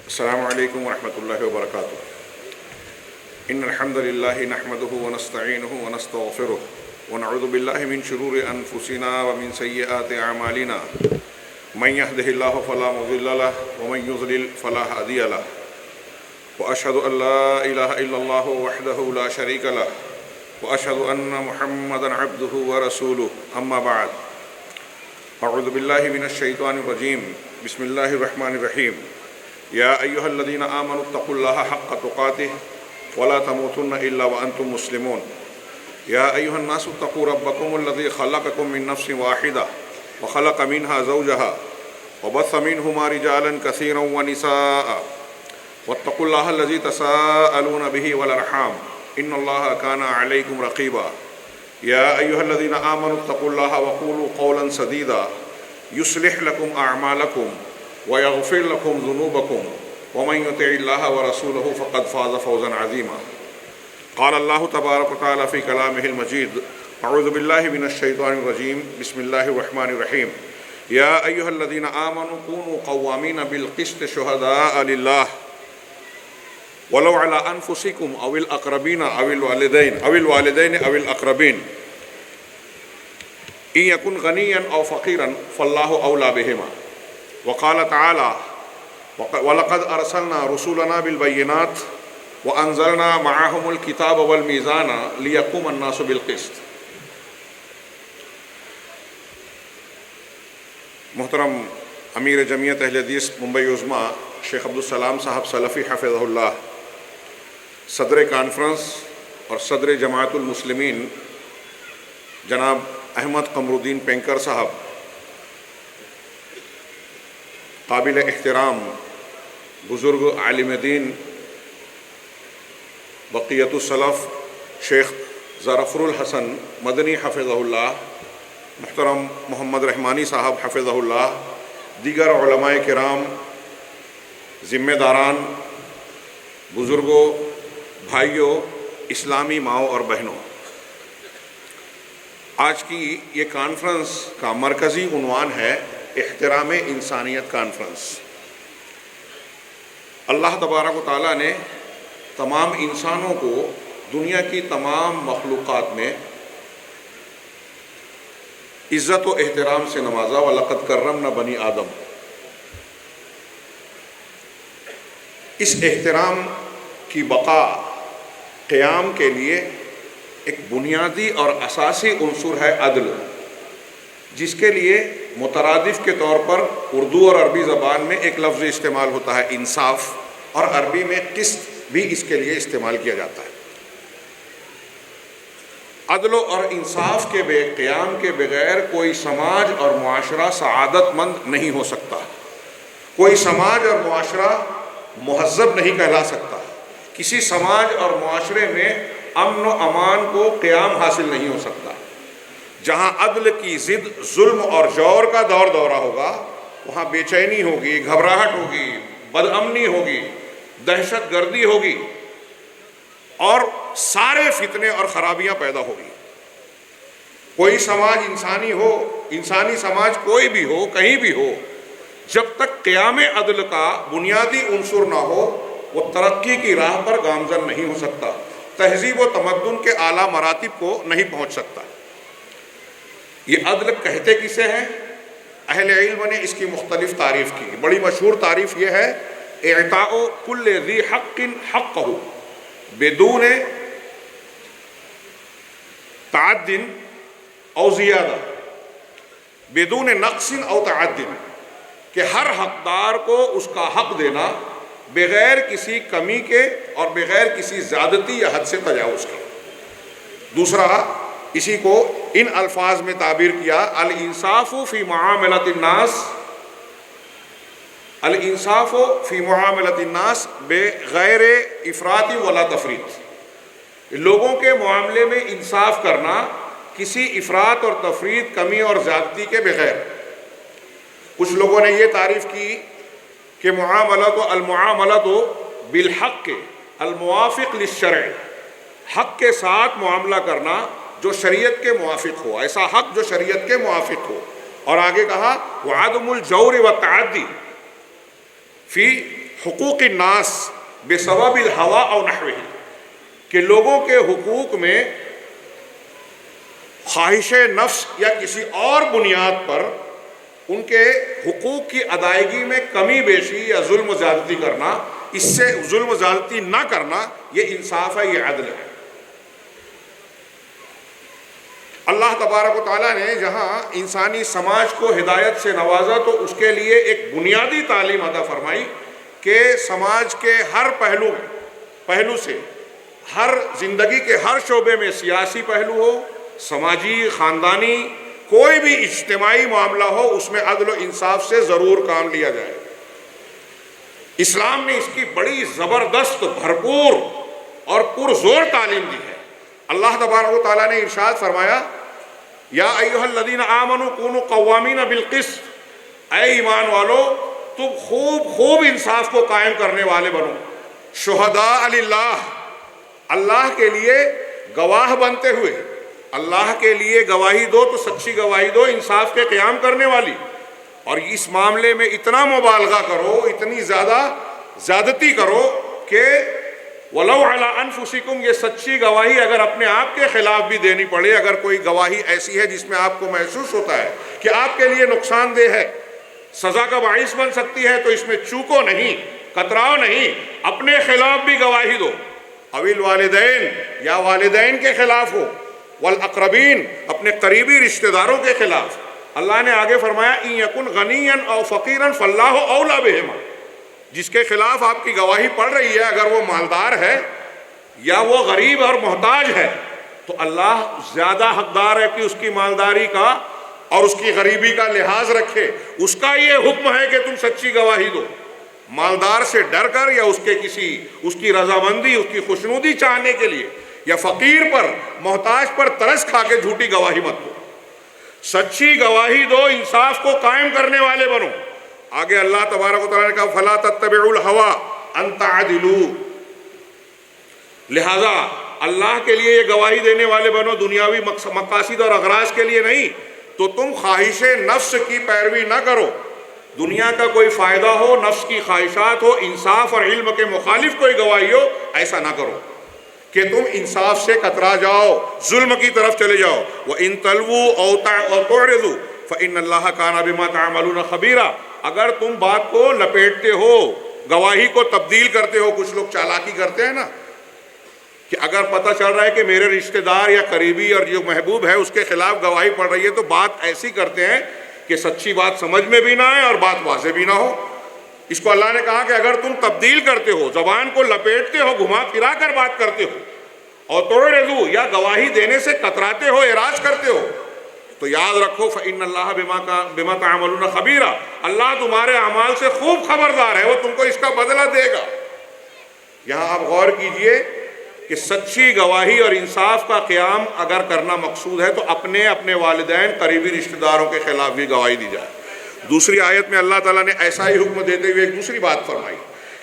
السلام علیکم ورحمۃ اللہ وبرکاتہ۔ ان الحمد للہ نحمده ونستعینه ونستغفره ونعوذ باللہ من شرور انفسنا ومن سیئات اعمالنا من يهده الله فلا مضل له ومن يضلل فلا هادي له واشهد ان لا اله الا الله وحده لا شريك له واشهد ان محمدا عبده ورسوله اما بعد اعوذ باللہ من الشیطان الرجیم بسم اللہ الرحمن الرحیم یا ایہا الذین آمنوا اتقوا اللہ حق تقاته ولا تموتن الا وانتم مسلمون یا ایہا الناس اتقوا ربکم الذی خلقکم من نفس واحدہ وخلق منها زوجها وبث منهما رجالا كثيرا ونساء واتقوا الله الذي تساءلون به والارحام ان الله كان عليكم رقيبا یا ایہا الذین آمنوا اتقوا اللہ وقولوا قولا سدیدا یصلح لکم اعمالکم ويغفر لكم ذنوبكم ومن يطع الله ورسوله فقد فاز فوزا عظيما قال الله تبارك وتعالى في كلامه المجيد اعوذ بالله من الشيطان الرجيم بسم الله الرحمن الرحيم يا ايها الذين آمنوا كونوا قوامين بالقسط شهداء لله ولو على انفسكم او الاقربين او الوالدين او الاقربين ان يكن غنيا او فقيرا فالله اولى بهما وقال تعالى وَلَقَدْ أَرْسَلْنَا رُسُلَنَا بِالْبَيِّنَاتِ وَأَنزَلْنَا مَعَهُمُ الْكِتَابَ وَالْمِيزَانَ لِيَقُومَ النَّاسُ بِالْقِسْطِ۔ محترم امیر جمعیت اہل حدیث ممبئی عظمیٰ شیخ عبدالسلام صاحب سلفی حفظہ اللہ، صدر کانفرنس اور صدر جماعت المسلمین جناب احمد قمر الدین پینکر صاحب، قابل احترام بزرگ عالم دین بقیت السلف شیخ ظفر الحسن مدنی حفظہ اللہ، محترم محمد رحمانی صاحب حفظہ اللہ، دیگر علماء کرام، ذمہ داران، بزرگوں، بھائیوں، اسلامی ماؤں اور بہنوں، آج کی یہ کانفرنس کا مرکزی عنوان ہے احترام انسانیت کانفرنس۔ اللہ تبارک و تعالیٰ نے تمام انسانوں کو دنیا کی تمام مخلوقات میں عزت و احترام سے نوازا، وَلَقَدْ كَرَّمْنَا بَنِي آدم۔ اس احترام کی بقا قیام کے لیے ایک بنیادی اور اساسی عنصر ہے عدل، جس کے لیے مترادف کے طور پر اردو اور عربی زبان میں ایک لفظ استعمال ہوتا ہے انصاف، اور عربی میں قسط بھی اس کے لیے استعمال کیا جاتا ہے۔ عدل اور انصاف کے قیام کے بغیر کوئی سماج اور معاشرہ سعادت مند نہیں ہو سکتا، کوئی سماج اور معاشرہ مہذب نہیں کہلا سکتا، کسی سماج اور معاشرے میں امن و امان کو قیام حاصل نہیں ہو سکتا۔ جہاں عدل کی ضد ظلم اور جور کا دور دورہ ہوگا، وہاں بے چینی ہوگی، گھبراہٹ ہوگی، بد امنی ہوگی، دہشت گردی ہوگی اور سارے فتنے اور خرابیاں پیدا ہوگی۔ کوئی سماج انسانی ہو، انسانی سماج کوئی بھی ہو، کہیں بھی ہو، جب تک قیام عدل کا بنیادی عنصر نہ ہو، وہ ترقی کی راہ پر گامزن نہیں ہو سکتا، تہذیب و تمدن کے اعلیٰ مراتب کو نہیں پہنچ سکتا۔ یہ عدل کہتے کسے ہیں؟ اہل علم نے اس کی مختلف تعریف کی۔ بڑی مشہور تعریف یہ ہے، اعطاء کل ذی حق حقہ بدون تعد او زیادہ، بدون نقص او تعد، کہ ہر حقدار کو اس کا حق دینا بغیر کسی کمی کے اور بغیر کسی زیادتی یا حد سے تجاوز کے۔ دوسرا، اسی کو ان الفاظ میں تعبیر کیا، الانصاف فی معاملۃ الناس، الانصاف فی معاملۃ الناس بغیر افراط ولا تفریط، لوگوں کے معاملے میں انصاف کرنا کسی افراط اور تفریط، کمی اور زیادتی کے بغیر۔ کچھ لوگوں نے یہ تعریف کی کہ المعاملۃ بالحق الموافق للشرع، حق کے ساتھ معاملہ کرنا جو شریعت کے موافق ہو، ایسا حق جو شریعت کے موافق ہو۔ اور آگے کہا وعدم الجور والتعدی فی حقوق الناس بسبب الہوا او نحوہ، کہ لوگوں کے حقوق میں خواہش نفس یا کسی اور بنیاد پر ان کے حقوق کی ادائیگی میں کمی بیشی یا ظلم و زیادتی کرنا، اس سے ظلم و زیادتی نہ کرنا، یہ انصاف ہے، یہ عدل ہے۔ اللہ تبارک و تعالیٰ نے جہاں انسانی سماج کو ہدایت سے نوازا تو اس کے لیے ایک بنیادی تعلیم عطا فرمائی کہ سماج کے ہر پہلو سے، ہر زندگی کے ہر شعبے میں، سیاسی پہلو ہو، سماجی، خاندانی، کوئی بھی اجتماعی معاملہ ہو، اس میں عدل و انصاف سے ضرور کام لیا جائے۔ اسلام نے اس کی بڑی زبردست، بھرپور اور پرزور تعلیم دی ہے۔ اللہ تبارک و تعالیٰ نے ارشاد فرمایا، یا ایھا الذین آمنوا کونوا قوامین بالقسط، اے ایمان والو تم خوب انصاف کو قائم کرنے والے بنو، شہداء للہ، اللہ کے لیے گواہ بنتے ہوئے، اللہ کے لیے گواہی دو تو سچی گواہی دو، انصاف کے قیام کرنے والی، اور اس معاملے میں اتنا مبالغہ کرو، اتنی زیادتی کرو کہ وَلَوْ عَلَىٰ أَنفُسِكُمْ، یہ سچی گواہی اگر اپنے آپ کے خلاف بھی دینی پڑے، اگر کوئی گواہی ایسی ہے جس میں آپ کو محسوس ہوتا ہے کہ آپ کے لیے نقصان دہ ہے، سزا کا باعث بن سکتی ہے، تو اس میں چوکو نہیں، کتراؤ نہیں، اپنے خلاف بھی گواہی دو، اوِل والدین، یا والدین کے خلاف ہو، والاقربین، اپنے قریبی رشتہ داروں کے خلاف۔ اللہ نے آگے فرمایا ان یکن غنیا او فقیرا فاللہ اولی بہما، جس کے خلاف آپ کی گواہی پڑ رہی ہے، اگر وہ مالدار ہے یا وہ غریب اور محتاج ہے، تو اللہ زیادہ حقدار ہے کہ اس کی مالداری کا اور اس کی غریبی کا لحاظ رکھے۔ اس کا یہ حکم ہے کہ تم سچی گواہی دو، مالدار سے ڈر کر یا اس کی رضامندی، اس کی خوشنودی چاہنے کے لیے، یا فقیر پر، محتاج پر ترس کھا کے جھوٹی گواہی مت دو، سچی گواہی دو، انصاف کو قائم کرنے والے بنو۔ آگے اللہ تبارک و تعالیٰ نے کہا فَلَا تَتَّبِعُوا الْهَوَىٰ أَن تَعْدِلُوا، لہذا اللہ کے لیے یہ گواہی دینے والے بنو، دنیاوی مقاصد اور اغراض کے لیے نہیں، تو تم خواہش نفس کی پیروی نہ کرو، دنیا کا کوئی فائدہ ہو، نفس کی خواہشات ہو، انصاف اور علم کے مخالف کوئی گواہی ہو، ایسا نہ کرو کہ تم انصاف سے کترا جاؤ، ظلم کی طرف چلے جاؤ۔ وَإِن تَلْوُوا أَوْ تُعْرِضُوا فَإِنَّ اللَّهَ كَانَ بِمَا تَعْمَلُونَ خَبِيرًا، اگر تم بات کو لپیٹتے ہو، گواہی کو تبدیل کرتے ہو، کچھ لوگ چالاکی کرتے ہیں نا، کہ اگر پتہ چل رہا ہے کہ میرے رشتہ دار یا قریبی اور جو محبوب ہے اس کے خلاف گواہی پڑ رہی ہے، تو بات ایسی کرتے ہیں کہ سچی بات سمجھ میں بھی نہ آئے اور بات واضح بھی نہ ہو۔ اس کو اللہ نے کہا کہ اگر تم تبدیل کرتے ہو، زبان کو لپیٹتے ہو، گھما پھرا کر بات کرتے ہو، اور تعرضوا، یا گواہی دینے سے کتراتے ہو، اعراض کرتے ہو، تو یاد رکھو فإن اللہ بما تعملون خبیرا، اللہ تمہارے اعمال سے خوب خبردار ہے، وہ تم کو اس کا بدلہ دے گا۔ یہاں آپ غور کیجئے کہ سچی گواہی اور انصاف کا قیام اگر کرنا مقصود ہے تو اپنے والدین، قریبی رشتہ داروں کے خلاف بھی گواہی دی جائے۔ دوسری آیت میں اللہ تعالیٰ نے ایسا ہی حکم دیتے ہوئے ایک دوسری بات فرمائی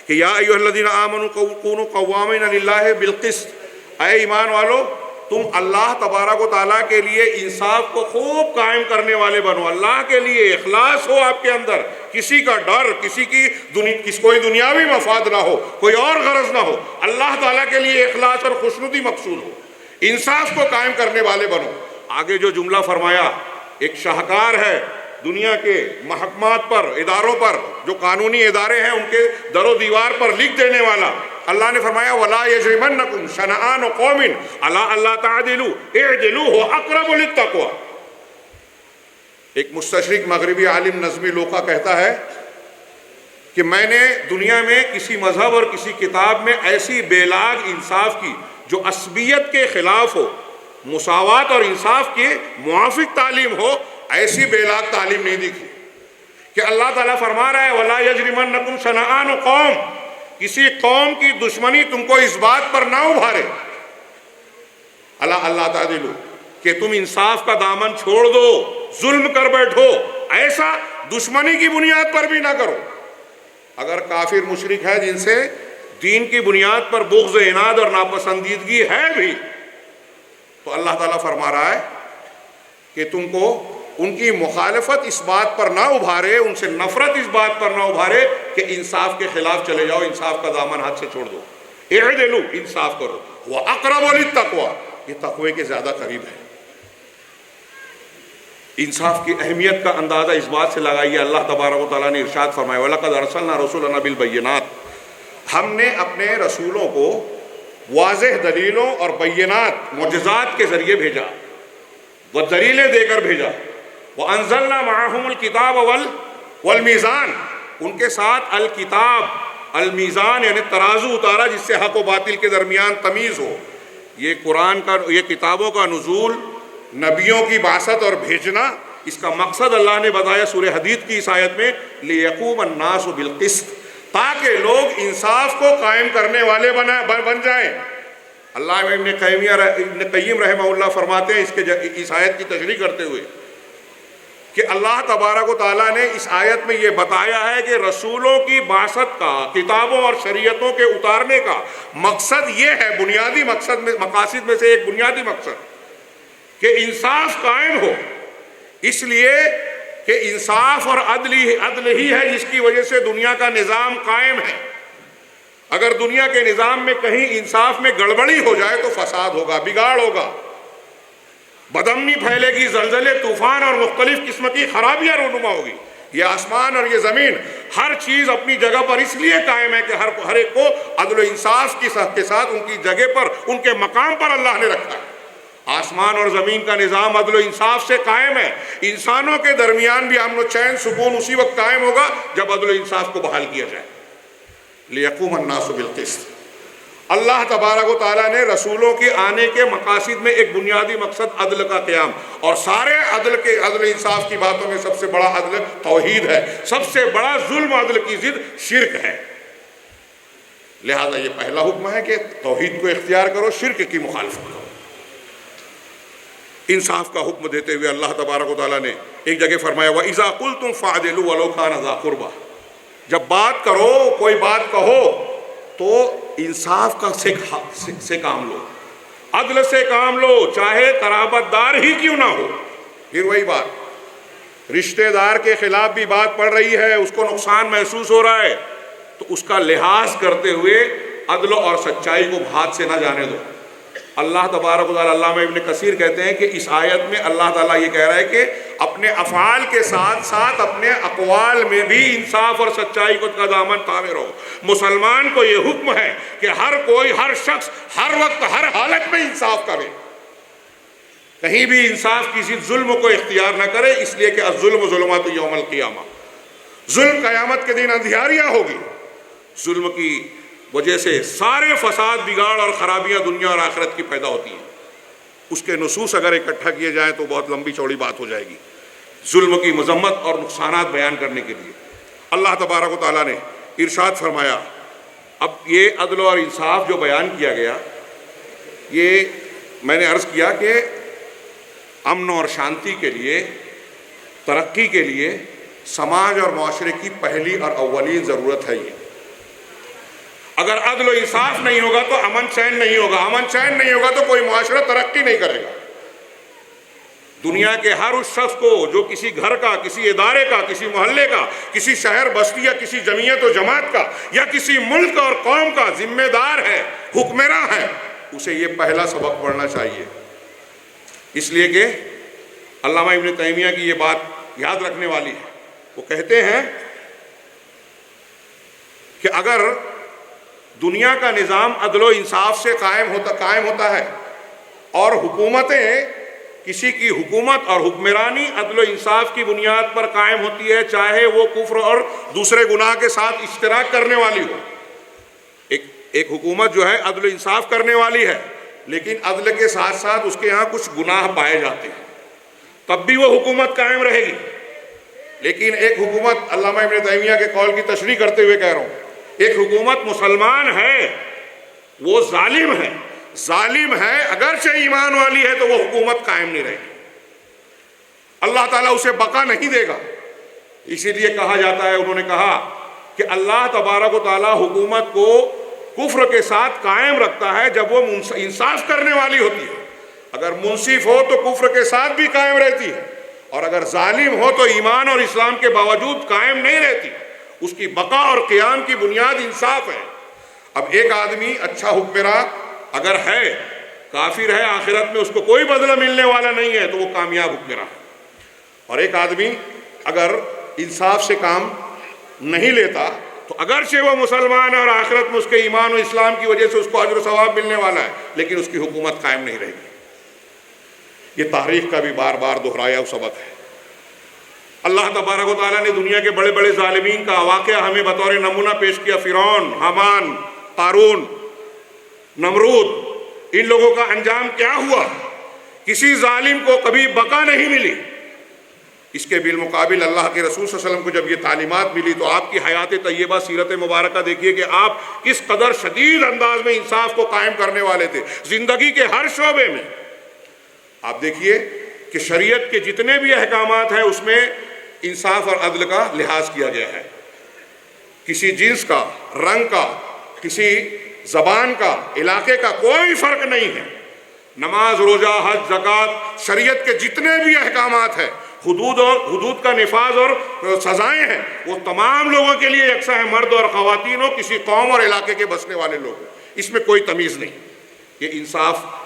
کہ یا ایھا الذین آمنوا کونوا قوامین للہ بالقسط، اے ایمان والو تم اللہ تبارک و تعالیٰ کے لیے انصاف کو خوب قائم کرنے والے بنو، اللہ کے لیے اخلاص ہو آپ کے اندر، کسی کا ڈر، کوئی دنیاوی مفاد نہ ہو، کوئی اور غرض نہ ہو، اللہ تعالیٰ کے لیے اخلاص اور خوشنودی مقصود ہو، انصاف کو قائم کرنے والے بنو۔ آگے جو جملہ فرمایا، ایک شاہکار ہے دنیا کے محکمات پر، اداروں پر، جو قانونی ادارے ہیں ان کے در و دیوار پر لکھ دینے والا، اللہ نے فرمایا وَلَا يَجْرِمَنَّكُمْ شَنَآنُ قَوْمٍ عَلَىٰ أَلَّا تَعْدِلُوا اعْدِلُوا هُوَ أَقْرَبُ لِلتَّقْوَىٰ۔ ایک مستشرق مغربی عالم نظمی لوقا کہتا ہے کہ میں نے دنیا میں کسی مذہب اور کسی کتاب میں ایسی بے لاگ انصاف کی جو عصبیت کے خلاف ہو، مساوات اور انصاف کے موافق تعلیم ہو، ایسی بے لاگ تعلیم نہیں دیکھی کہ اللہ تعالیٰ فرما رہا ہے وَلَا يَجْرِمَنَّكُمْ شَنَآنُ قَوْمٍ، کسی قوم کی دشمنی تم کو اس بات پر نہ ابھارے، اللہ تعدلوا، کہ تم انصاف کا دامن چھوڑ دو، ظلم کر بیٹھو، ایسا دشمنی کی بنیاد پر بھی نہ کرو۔ اگر کافر مشرک ہے جن سے دین کی بنیاد پر بغض، عناد اور ناپسندیدگی ہے بھی، تو اللہ تعالیٰ فرما رہا ہے کہ تم کو ان کی مخالفت اس بات پر نہ ابھارے، ان سے نفرت اس بات پر نہ ابھارے کہ انصاف کے خلاف چلے جاؤ، انصاف کا دامن ہاتھ سے چھوڑ دو۔ اعدلوا، انصاف کرو، واقرب للتقوی، یہ تقوی کے زیادہ قریب ہے۔ انصاف کی اہمیت کا اندازہ اس بات سے لگائیے، اللہ تبارک و تعالیٰ نے ارشاد فرمایا وَلَقَدْ أَرْسَلْنَا رُسُلَنَا بِالْبَيِّنَاتِ، ہم نے اپنے رسولوں کو واضح دلیلوں اور بینات، معجزات کے ذریعے بھیجا، وہ دلیلیں دے کر بھیجا۔ وَأَنزَلْنَا مَعَهُمُ الْكِتَابَ وَالْمِيزَانَ، ان کے ساتھ الکتاب، المیزان یعنی ترازو اتارا جس سے حق و باطل کے درمیان تمیز ہو۔ یہ قرآن کا، یہ کتابوں کا نزول، نبیوں کی بعثت اور بھیجنا، اس کا مقصد اللہ نے بتایا سورہ حدید کی اس آیت میں، لِيَقُومَ النَّاسُ بِالْقِسْطِ، تاکہ لوگ انصاف کو قائم کرنے والے بن جائیں۔ اللہ ابن قیم رحمہ اللہ فرماتے ہیں اس آیت کی تشریح کرتے ہوئے کہ اللہ تبارک و تعالیٰ نے اس آیت میں یہ بتایا ہے کہ رسولوں کی بعثت کا، کتابوں اور شریعتوں کے اتارنے کا مقصد یہ ہے، بنیادی مقاصد میں سے ایک بنیادی مقصد کہ انصاف قائم ہو، اس لیے کہ انصاف اور عدل ہی ہے جس کی وجہ سے دنیا کا نظام قائم ہے۔ اگر دنیا کے نظام میں کہیں انصاف میں گڑبڑی ہو جائے تو فساد ہوگا، بگاڑ ہوگا، بدامنی پھیلے گی، زلزلے، طوفان اور مختلف قسم کی خرابیاں رونما ہوگی۔ یہ آسمان اور یہ زمین، ہر چیز اپنی جگہ پر اس لیے قائم ہے کہ ہر ایک کو عدل و انصاف کے ساتھ ان کی جگہ پر، ان کے مقام پر اللہ نے رکھا ہے۔ آسمان اور زمین کا نظام عدل و انصاف سے قائم ہے۔ انسانوں کے درمیان بھی امن و چین، سکون اسی وقت قائم ہوگا جب عدل و انصاف کو بحال کیا جائے۔ لِيَقُومَ النَّاسُ بِالْقِسْطِ، اللہ تبارک و تعالیٰ نے رسولوں کے آنے کے مقاصد میں ایک بنیادی مقصد عدل کا قیام، اور سارے عدل انصاف کی باتوں میں سب سے بڑا عدل توحید ہے، سب سے بڑا ظلم عدل کی ضد شرک ہے۔ لہذا یہ پہلا حکم ہے کہ توحید کو اختیار کرو، شرک کی مخالفت کرو۔ انصاف کا حکم دیتے ہوئے اللہ تبارک و تعالیٰ نے ایک جگہ فرمایا وَإِذَا قُلْتُمْ فَعْدِلُوا وَلَوْ كَانَ ذَا قُرْبَىٰ، جب بات کرو، کوئی بات کہو تو انصاف کا سے کام لو، عدل سے کام لو، چاہے قرابت دار ہی کیوں نہ ہو۔ پھر وہی بات، رشتہ دار کے خلاف بھی بات پڑ رہی ہے، اس کو نقصان محسوس ہو رہا ہے تو اس کا لحاظ کرتے ہوئے عدل اور سچائی کو ہاتھ سے نہ جانے دو۔ اللہ تبارک و تعالیٰ، علامہ ابن کثیر کہتے ہیں کہ اس آیت میں اللہ تعالیٰ یہ کہہ رہا ہے کہ اپنے افعال کے ساتھ ساتھ اپنے اقوال میں بھی انصاف اور سچائی کا دامن تھامے رہو۔ مسلمان کو یہ حکم ہے کہ ہر کوئی، ہر شخص، ہر وقت، ہر حالت میں انصاف کرے، کہیں بھی انصاف کسی ظلم کو اختیار نہ کرے، اس لیے کہ الظلم ظلمات یوم القیامہ، ظلم قیامت کے دن اندھیاریاں ہوگی۔ ظلم کی وجہ سے سارے فساد، بگاڑ اور خرابیاں دنیا اور آخرت کی پیدا ہوتی ہیں۔ اس کے نصوص اگر اکٹھا کیے جائیں تو بہت لمبی چوڑی بات ہو جائے گی۔ ظلم کی مذمت اور نقصانات بیان کرنے کے لیے اللہ تبارک و تعالیٰ نے ارشاد فرمایا، اب یہ عدل اور انصاف جو بیان کیا گیا، یہ میں نے عرض کیا کہ امن اور شانتی کے لیے، ترقی کے لیے سماج اور معاشرے کی پہلی اور اولین ضرورت ہے۔ یہ اگر عدل و انصاف نہیں ہوگا تو امن چین نہیں ہوگا، امن چین نہیں ہوگا تو کوئی معاشرہ ترقی نہیں کرے گا۔ دنیا کے ہر اس شخص کو جو کسی گھر کا، کسی ادارے کا، کسی محلے کا، کسی شہر بستی یا کسی جمعیت و جماعت کا یا کسی ملک اور قوم کا ذمہ دار ہے، حکمراں ہے، اسے یہ پہلا سبق پڑھنا چاہیے۔ اس لیے کہ علامہ ابن تیمیہ کی یہ بات یاد رکھنے والی ہے۔ وہ کہتے ہیں کہ اگر دنیا کا نظام عدل و انصاف سے قائم ہوتا ہے اور حکومتیں، کسی کی حکومت اور حکمرانی عدل و انصاف کی بنیاد پر قائم ہوتی ہے، چاہے وہ کفر اور دوسرے گناہ کے ساتھ اشتراک کرنے والی ہو۔ ایک حکومت جو ہے عدل و انصاف کرنے والی ہے، لیکن عدل کے ساتھ ساتھ اس کے ہاں کچھ گناہ پائے جاتے ہیں، تب بھی وہ حکومت قائم رہے گی۔ لیکن ایک حکومت، علامہ ابن تیمیہ کے قول کی تشریح کرتے ہوئے کہہ رہا ہوں، ایک حکومت مسلمان ہے، وہ ظالم ہے، اگرچہ ایمان والی ہے تو وہ حکومت قائم نہیں رہے گی، اللہ تعالیٰ اسے بقا نہیں دے گا۔ اسی لیے کہا جاتا ہے، انہوں نے کہا کہ اللہ تبارک و تعالیٰ حکومت کو کفر کے ساتھ قائم رکھتا ہے جب وہ انصاف کرنے والی ہوتی ہے۔ اگر منصف ہو تو کفر کے ساتھ بھی قائم رہتی ہے، اور اگر ظالم ہو تو ایمان اور اسلام کے باوجود قائم نہیں رہتی. اس کی بقا اور قیام کی بنیاد انصاف ہے. اب ایک آدمی اچھا حکمراں اگر ہے، کافر ہے، آخرت میں اس کو کوئی بدلہ ملنے والا نہیں ہے، تو وہ کامیاب حکمراں ہے. اور ایک آدمی اگر انصاف سے کام نہیں لیتا تو اگرچہ وہ مسلمان ہے اور آخرت میں اس کے ایمان و اسلام کی وجہ سے اس کو اجر و ثواب ملنے والا ہے، لیکن اس کی حکومت قائم نہیں رہے گی. یہ تاریخ کا بھی بار بار دہرایا ہوا سبق ہے. اللہ تبارک و تعالیٰ نے دنیا کے بڑے بڑے ظالمین کا واقعہ ہمیں بطور نمونہ پیش کیا. فرعون، حامان، قارون، نمرود، ان لوگوں کا انجام کیا ہوا؟ کسی ظالم کو کبھی بقا نہیں ملی. اس کے بالمقابل اللہ کے رسول صلی اللہ علیہ وسلم کو جب یہ تعلیمات ملی تو آپ کی حیات طیبہ، سیرت مبارکہ دیکھیے کہ آپ کس قدر شدید انداز میں انصاف کو قائم کرنے والے تھے. زندگی کے ہر شعبے میں آپ دیکھیے کہ شریعت کے جتنے بھی احکامات ہیں اس میں انصاف اور عدل کا لحاظ کیا گیا ہے. کسی جنس کا، رنگ کا، کسی زبان کا، علاقے کا کوئی فرق نہیں ہے. نماز، روزہ، حج، زکوٰۃ، شریعت کے جتنے بھی احکامات ہیں، حدود کا نفاذ اور سزائیں ہیں، وہ تمام لوگوں کے لیے یکساں ہیں. مرد اور خواتین ہو، کسی قوم اور علاقے کے بسنے والے لوگ ہوں، اس میں کوئی تمیز نہیں. یہ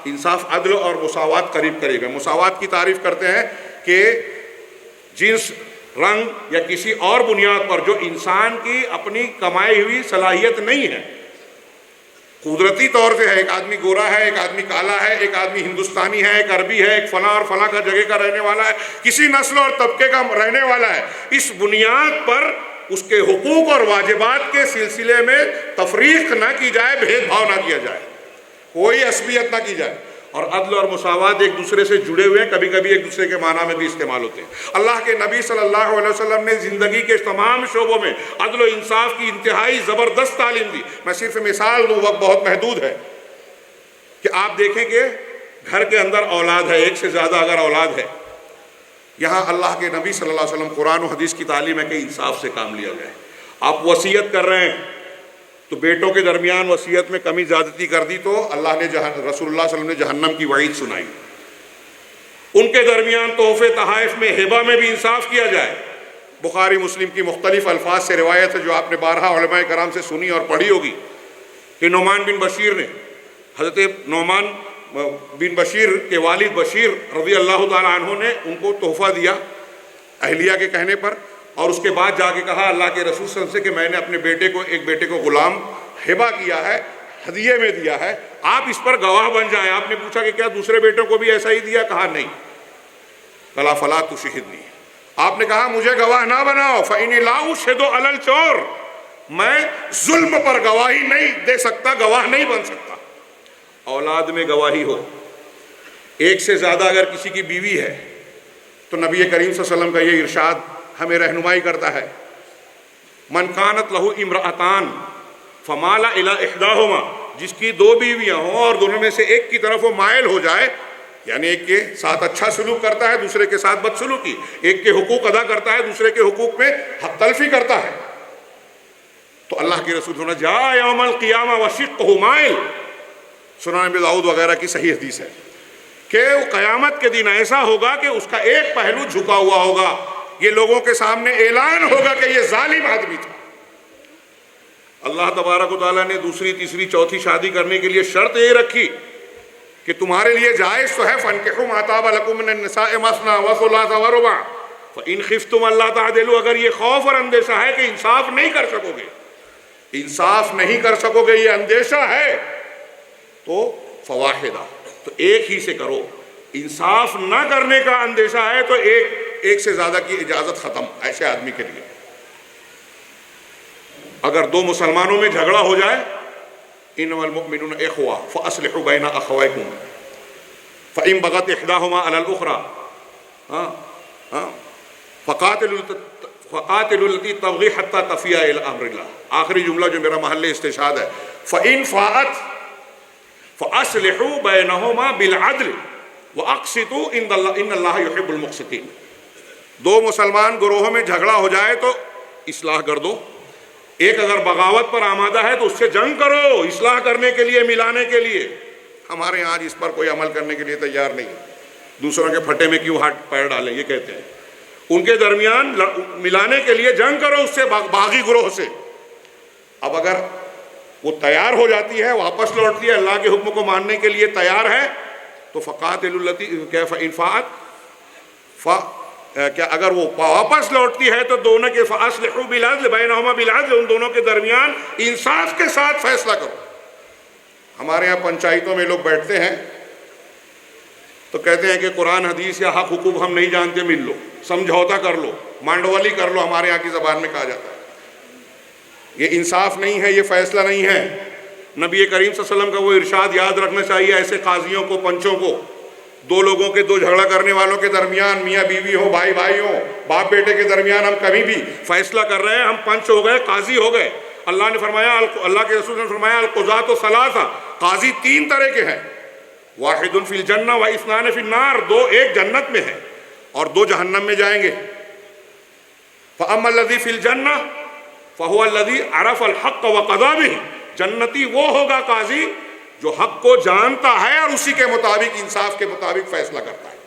انصاف عدل اور مساوات قریب قریب ہے. مساوات کی تعریف کرتے ہیں کہ جنس، رنگ یا کسی اور بنیاد پر جو انسان کی اپنی کمائی ہوئی صلاحیت نہیں ہے، قدرتی طور سے ہے، ایک آدمی گورا ہے، ایک آدمی کالا ہے، ایک آدمی ہندوستانی ہے، ایک عربی ہے، ایک فلاں اور فلاں کا جگہ کا رہنے والا ہے، کسی نسل اور طبقے کا رہنے والا ہے، اس بنیاد پر اس کے حقوق اور واجبات کے سلسلے میں تفریق نہ کی جائے، بھید بھاؤ نہ کیا جائے، کوئی عصبیت نہ کی جائے. اور عدل اور مساوات ایک دوسرے سے جڑے ہوئے ہیں، کبھی کبھی ایک دوسرے کے معنی میں بھی استعمال ہوتے ہیں. اللہ کے نبی صلی اللہ علیہ وسلم نے زندگی کے تمام شعبوں میں عدل و انصاف کی انتہائی زبردست تعلیم دی. میں صرف مثال دوں، وقت بہت محدود ہے، کہ آپ دیکھیں کہ گھر کے اندر اولاد ہے، ایک سے زیادہ اگر اولاد ہے، یہاں اللہ کے نبی صلی اللہ علیہ وسلم قرآن و حدیث کی تعلیم ہے کہ انصاف سے کام لیا جائے. آپ وصیت کر رہے ہیں تو بیٹوں کے درمیان وصیت میں کمی زیادتی کر دی تو اللہ نے رسول اللہ صلی اللہ علیہ وسلم نے جہنم کی وعید سنائی. ان کے درمیان تحفے تحائف میں، ہبہ میں بھی انصاف کیا جائے. بخاری مسلم کی مختلف الفاظ سے روایت ہے جو آپ نے بارہا علماء کرام سے سنی اور پڑھی ہوگی کہ نعمان بن بشیر نے، حضرت نعمان بن بشیر کے والد بشیر رضی اللہ تعالیٰ عنہ نے ان کو تحفہ دیا اہلیہ کے کہنے پر، اور اس کے بعد جا کے کہا اللہ کے رسول صلی اللہ علیہ وسلم سے کہ میں نے اپنے ایک بیٹے کو غلام ہبہ کیا ہے، ہدیے میں دیا ہے، آپ اس پر گواہ بن جائیں. آپ نے پوچھا کہ کیا دوسرے بیٹوں کو بھی ایسا ہی دیا؟ کہا نہیں. قال فلا تشہدنی، آپ نے کہا مجھے گواہ نہ بناؤ. فإنی لا أشہد علی الجور، میں ظلم پر گواہی نہیں دے سکتا، گواہ نہیں بن سکتا. اولاد میں گواہی ہو، ایک سے زیادہ اگر کسی کی بیوی ہے تو نبی کریم صلی اللہ علیہ وسلم کا یہ ارشاد ہمیں رہنمائی کرتا ہے، من کانت لہ امرأتان فمال الی احداہما، جس کی دو بیویاں ہوں اور دونوں میں سے ایک کی طرف وہ مائل ہو جائے، یعنی ایک کے ساتھ اچھا سلوک کرتا ہے، دوسرے کے ساتھ بدسلوکی، ایک کے حقوق ادا کرتا ہے، دوسرے کے حقوق میں حق تلفی کرتا ہے، تو اللہ کے رسول ہونا جاء یوم القیامہ وشقہ مائل، سنن ابی داؤد وغیرہ کی صحیح حدیث ہے کہ قیامت کے دن ایسا ہوگا کہ اس کا ایک پہلو جھکا ہوا ہوگا. یہ لوگوں کے سامنے اعلان ہوگا کہ یہ ظالم آدمی تھا. اللہ تبارک و تعالیٰ نے دوسری، تیسری، چوتھی شادی کرنے کے لیے شرط یہ رکھی کہ تمہارے لیے جائز تو ہے فانکحوا ما طاب لکم من النساء مثنی وثلاث ورباع فإن خفتم اللہ تعدلوا، اگر یہ خوف اور اندیشہ ہے کہ انصاف نہیں کر سکو گے، انصاف نہیں کر سکو گے، یہ اندیشہ ہے، تو فواحدہ، تو ایک ہی سے کرو. انصاف نہ کرنے کا اندیشہ ہے تو ایک سے زیادہ کی اجازت ختم ایسے آدمی کے لیے. اگر دو مسلمانوں میں جھگڑا ہو جائے، انما المؤمنون اخوہ فاصلحوا بین اخویکم فإن بغت احداہما علی الاخری فقاتلوا التی تبغی حتی تفیء الی امر اللہ. آخری جملہ جو میرا محل استشہاد ہے، فإن فاءت فاصلحوا بینہما بالعدل وَأَقْسِطُوا إِنَّ اللَّهَ يُحِبُّ الْمُقْسِطِينَ. دو مسلمان گروہوں میں جھگڑا ہو جائے تو اصلاح کر دو. ایک اگر بغاوت پر آمادہ ہے تو اس سے جنگ کرو، اصلاح کرنے کے لیے، ملانے کے لیے. ہمارے ہاں آج اس پر کوئی عمل کرنے کے لیے تیار نہیں. دوسروں کے پھٹے میں کیوں ہاتھ پیر ڈالیں، یہ کہتے ہیں. ان کے درمیان ملانے کے لیے جنگ کرو اس سے، باغی گروہ سے۔ اب اگر وہ تیار ہو جاتی ہے، واپس لوٹتی ہے، اللہ کے حکم کو ماننے کے لیے تیار ہے، تو فقاتلوا التی کیف ان فاءت کیا اگر وہ واپس لوٹتی ہے تو دونوں کے فاصلحوا بالعدل بینہما بالعدل، ان دونوں کے درمیان انصاف کے ساتھ فیصلہ کرو۔ ہمارے یہاں پنچایتوں میں لوگ بیٹھتے ہیں تو کہتے ہیں کہ قرآن حدیث یا حق حقوق ہم نہیں جانتے، مل لو، سمجھوتا کر لو، مانڈوالی کر لو، ہمارے یہاں کی زبان میں کہا جاتا ہے۔ یہ انصاف نہیں ہے، یہ فیصلہ نہیں ہے۔ نبی کریم صلی اللہ علیہ وسلم کا وہ ارشاد یاد رکھنا چاہیے ایسے قاضیوں کو، پنچوں کو، دو لوگوں کے، دو جھگڑا کرنے والوں کے درمیان، میاں بیوی ہو، بھائی بھائی ہو، باپ بیٹے کے درمیان ہم کبھی بھی فیصلہ کر رہے ہیں، ہم پنچ ہو گئے، قاضی ہو گئے۔ اللہ نے فرمایا، اللہ کے رسول نے فرمایا القضاۃ ثلاثہ، قاضی تین طرح کے ہیں، واحد فی الجنہ و اثنان فی النار، دو ایک جنت میں ہیں اور دو جہنم میں جائیں گے۔ فاما الذی فی الجنہ فہو الذی عرف الحق وقضی بہ، جنتی وہ ہوگا قاضی جو حق کو جانتا ہے اور اسی کے مطابق، انصاف کے مطابق فیصلہ کرتا ہے،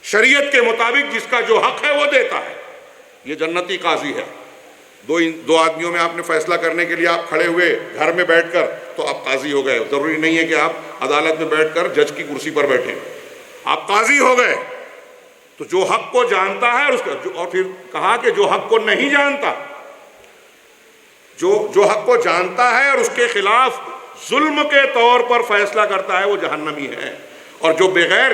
شریعت کے مطابق جس کا جو حق ہے وہ دیتا ہے، یہ جنتی قاضی ہے۔ دو آدمیوں میں آپ نے فیصلہ کرنے کے لیے آپ کھڑے ہوئے گھر میں بیٹھ کر تو آپ قاضی ہو گئے، ضروری نہیں ہے کہ آپ عدالت میں بیٹھ کر جج کی کرسی پر بیٹھیں، آپ قاضی ہو گئے۔ تو جو حق کو جانتا ہے اور پھر کہا کہ جو حق کو نہیں جانتا، جو حق کو جانتا ہے اور اس کے خلاف ظلم کے طور پر فیصلہ کرتا ہے وہ جہنمی ہے، اور جو بغیر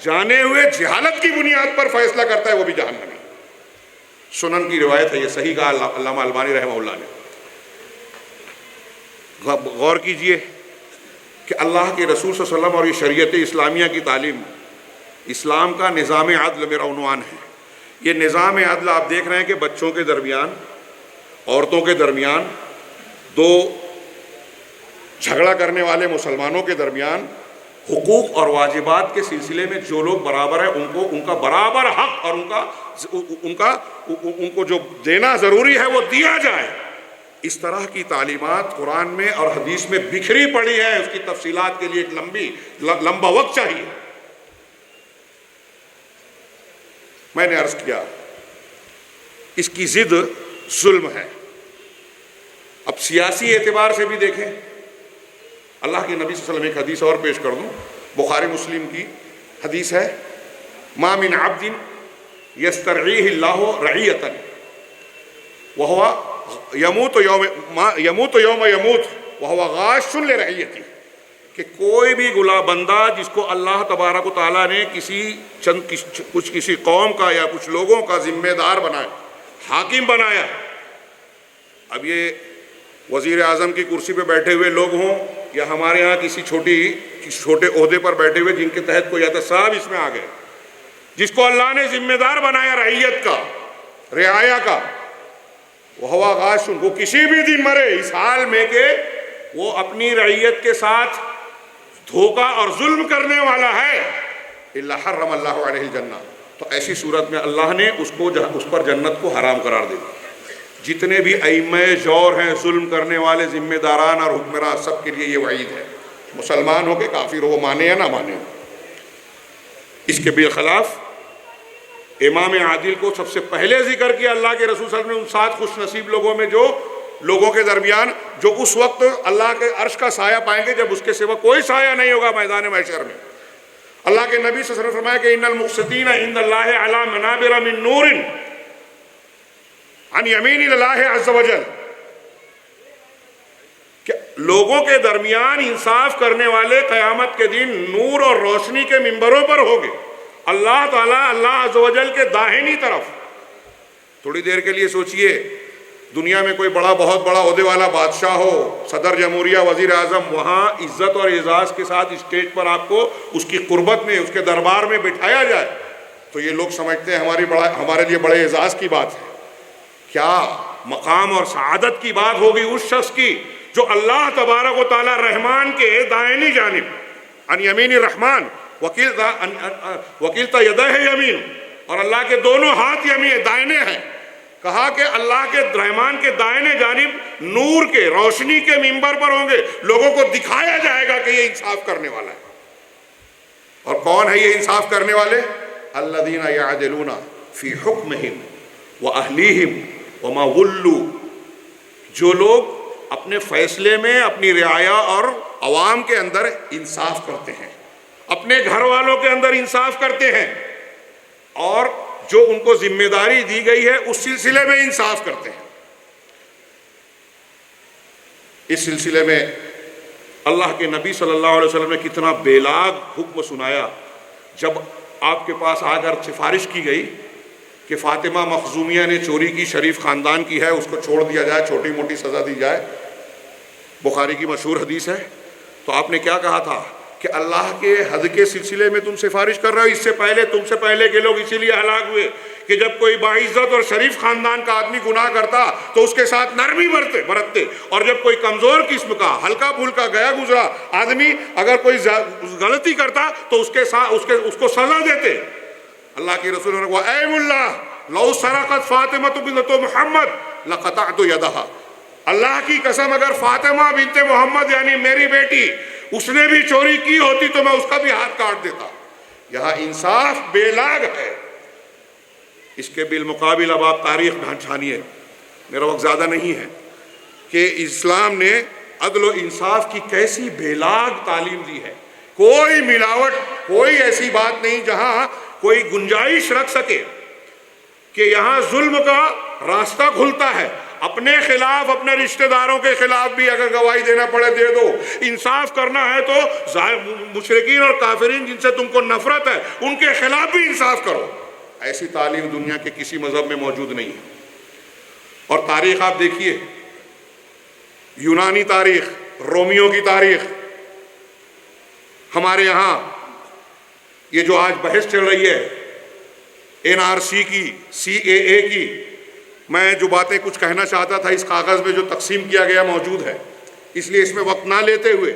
جانے ہوئے جہالت کی بنیاد پر فیصلہ کرتا ہے وہ بھی جہنمی۔ سنن کی روایت ہے، یہ صحیح کہا علامہ البانی رحمہ اللہ نے۔ غور کیجئے کہ اللہ کے رسول صلی اللہ علیہ وسلم اور یہ شریعت اسلامیہ کی تعلیم، اسلام کا نظام عدل میرا عنوان ہے۔ یہ نظام عدل آپ دیکھ رہے ہیں کہ بچوں کے درمیان، عورتوں کے درمیان، دو جھگڑا کرنے والے مسلمانوں کے درمیان حقوق اور واجبات کے سلسلے میں جو لوگ برابر ہیں ان کا برابر حق اور ان کو جو دینا ضروری ہے وہ دیا جائے۔ اس طرح کی تعلیمات قرآن میں اور حدیث میں بکھری پڑی ہے، اس کی تفصیلات کے لیے ایک لمبا وقت چاہیے۔ میں نے عرض کیا اس کی ضد ظلم ہے۔ اب سیاسی اعتبار سے بھی دیکھیں، اللہ کے نبی صلی اللہ علیہ وسلم ایک حدیث اور پیش کر دوں، بخاری مسلم کی حدیث ہے، ما من عبد یسترعیہ اللہ رعیۃ وہو یموت یوم یموت وہو غاش لرعیتہ، کہ کوئی بھی بندہ جس کو اللہ تبارک و تعالیٰ نے کسی قوم کا یا کچھ لوگوں کا ذمہ دار بنایا، حاکم بنایا، اب یہ وزیر اعظم کی کرسی پہ بیٹھے ہوئے لوگ ہوں یا ہمارے ہاں کسی چھوٹے عہدے پر بیٹھے ہوئے جن کے تحت کوئی آتا، صاحب اس میں آ گئے، جس کو اللہ نے ذمہ دار بنایا رعیت کا، رعایا کا، وہ غاش، وہ کسی بھی دن مرے اس حال میں کہ وہ اپنی رعیت کے ساتھ دھوکہ اور ظلم کرنے والا ہے، الا حرم اللہ علیہ الجنہ، تو ایسی صورت میں اللہ نے اس پر جنت کو حرام قرار دے دیا۔ جتنے بھی ائمہ جور ہیں، ظلم کرنے والے ذمہ داران اور حکمران، سب کے لیے یہ وعید ہے، مسلمان ہو کے کافر ہو، مانے یا نہ مانے۔ اس کے بالخلاف امام عادل کو سب سے پہلے ذکر کیا اللہ کے رسول صلی اللہ علیہ وسلم نے، ان 7 خوش نصیب لوگوں میں جو لوگوں کے درمیان جو اس وقت اللہ کے عرش کا سایہ پائیں گے جب اس کے سوا کوئی سایہ نہیں ہوگا میدان محشر میں۔ اللہ کے نبی صلی اللہ علیہ وسلم فرمایا کہ ان المقسطین عند اللہ علی منابر من نور عن یمین اللہ عز وجل، کہ لوگوں کے درمیان انصاف کرنے والے قیامت کے دن نور اور روشنی کے ممبروں پر ہوں گے، اللہ تعالیٰ اللہ عز و جل کے داہنی طرف۔ تھوڑی دیر کے لیے سوچئے، دنیا میں کوئی بہت بڑا عہدے والا بادشاہ ہو، صدر جمہوریہ، وزیر اعظم، وہاں عزت اور اعزاز کے ساتھ اسٹیج پر آپ کو اس کی قربت میں، اس کے دربار میں بٹھایا جائے تو یہ لوگ سمجھتے ہیں ہمارے لیے بڑے اعزاز کی بات ہے۔ کیا مقام اور سعادت کی بات ہوگی اس شخص کی جو اللہ تبارک و تعالی رحمان کے دائنی جانب، ان یمین الرحمن وکلتا یدہ یمین، اور اللہ کے دونوں ہاتھ یمین دائنے ہیں، کہا کہ اللہ کے رحمان کے دائنے جانب نور کے، روشنی کے ممبر پر ہوں گے، لوگوں کو دکھایا جائے گا کہ یہ انصاف کرنے والا ہے۔ اور کون ہے یہ انصاف کرنے والے؟ الذین یعدلون فی حکمہم واہلیہم وما ولوا، جو لوگ اپنے فیصلے میں اپنی رعایا اور عوام کے اندر انصاف کرتے ہیں، اپنے گھر والوں کے اندر انصاف کرتے ہیں، اور جو ان کو ذمہ داری دی گئی ہے اس سلسلے میں انصاف کرتے ہیں۔ اس سلسلے میں اللہ کے نبی صلی اللہ علیہ وسلم نے کتنا بیلاگ حکم سنایا جب آپ کے پاس آ کر سفارش کی گئی کہ فاطمہ مخزومیہ نے چوری کی، شریف خاندان کی ہے، اس کو چھوڑ دیا جائے، چھوٹی موٹی سزا دی جائے، بخاری کی مشہور حدیث ہے۔ تو آپ نے کیا کہا تھا کہ اللہ کے حد کے سلسلے میں تم سفارش کر رہے ہو، اس سے پہلے تم سے پہلے کے لوگ اسی لیے ہلاک ہوئے کہ جب کوئی باعزت اور شریف خاندان کا آدمی گناہ کرتا تو اس کے ساتھ نرمی برتتے، اور جب کوئی کمزور قسم کا ہلکا پھلکا گیا گزرا آدمی اگر کوئی غلطی کرتا تو اس کے ساتھ اس کو سزا دیتے۔ اللہ کے رسول نے کہا اے اللہ لو سرقت فاطمہ بنت محمد لقطعت یدہا، اللہ کی قسم اگر فاطمہ بنت محمد یعنی میری بیٹی اس نے بھی چوری کی ہوتی تو میں اس کا بھی ہاتھ کاٹ دیتا۔ یہاں انصاف بے لاگ ہے۔ اس کے بالمقابل اب آپ تاریخ چھانیے، میرا وقت زیادہ نہیں ہے، کہ اسلام نے عدل و انصاف کی کیسی بے لاگ تعلیم دی ہے۔ کوئی ملاوٹ، کوئی ایسی بات نہیں جہاں کوئی گنجائش رکھ سکے کہ یہاں ظلم کا راستہ کھلتا ہے۔ اپنے خلاف، اپنے رشتہ داروں کے خلاف بھی اگر گواہی دینا پڑے دے دو، انصاف کرنا ہے تو مشرکین اور کافرین جن سے تم کو نفرت ہے ان کے خلاف بھی انصاف کرو۔ ایسی تعلیم دنیا کے کسی مذہب میں موجود نہیں ہے۔ اور تاریخ آپ دیکھیے، یونانی تاریخ، رومیوں کی تاریخ، ہمارے یہاں یہ جو آج بحث چل رہی ہے NRC کی، CAA کی، میں جو باتیں کچھ کہنا چاہتا تھا اس کاغذ میں جو تقسیم کیا گیا موجود ہے، اس لیے اس میں وقت نہ لیتے ہوئے